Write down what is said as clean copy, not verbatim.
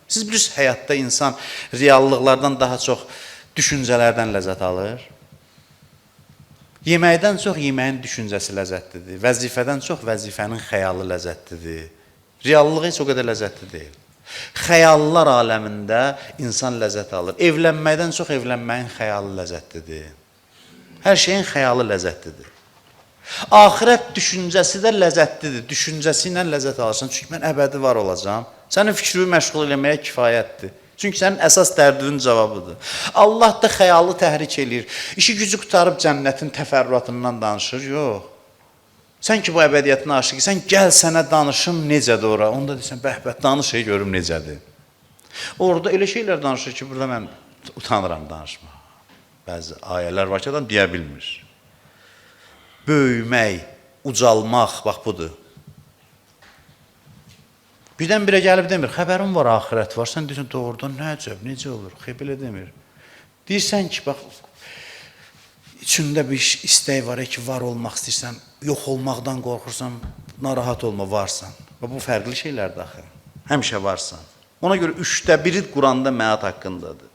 Siz bilirsiniz, həyatda insan reallıqlardan daha çox düşüncələrdən ləzzət alır. Yeməkdən çox yeməyin düşüncəsi ləzzətlidir. Vəzifədən çox vəzifənin xəyalı ləzzətlidir. Reallığı heç o qədər ləzzətli deyil. Xəyallar aləmində insan ləzzət alır. Evlənməkdən çox evlənməyin xəyalı ləzzətlidir. Hər şeyin xəyalı ləzzətlidir. Axirət düşüncəsi də ləzzətlidir. Düşüncəsi ilə ləzzət alırsan. Çünki mən əbədi var olacağam. Sənin fikrini məşğul eləməyə kifayətdir. Çünki sənin əsas dərdinin cavabıdır. Allah da xəyalı təhrik eləyir. İşi gücü qutarıb cənnətin təfərrüatından danışır. Yox. Sən ki bu əbədiyyətin aşıqı, sən gəl sənə danışım necədir ora. Onda deyirsən, bəhbət danış, görüm necədir. Orada elə şeylər danışır ki, burada mən utanıram danışmağa. Bəzi ayələr var ki, adam deyə bilmir. Böyümək, ucalmaq, bax budur. Birdən-birə gəlib demir, xəbərim var, axirət var. Sən deyirsən, doğrudan nə əcəb, necə olur? Belə demir. Deyirsən ki, bax, içində bir istək var ki, var olmaq istəyirsən, yox olmaqdan qorxursan, narahat olma, varsan. Bu fərqli şeylərdir axı. Həmişə varsan. Ona görə 1/3 Quranda məad haqqındadır.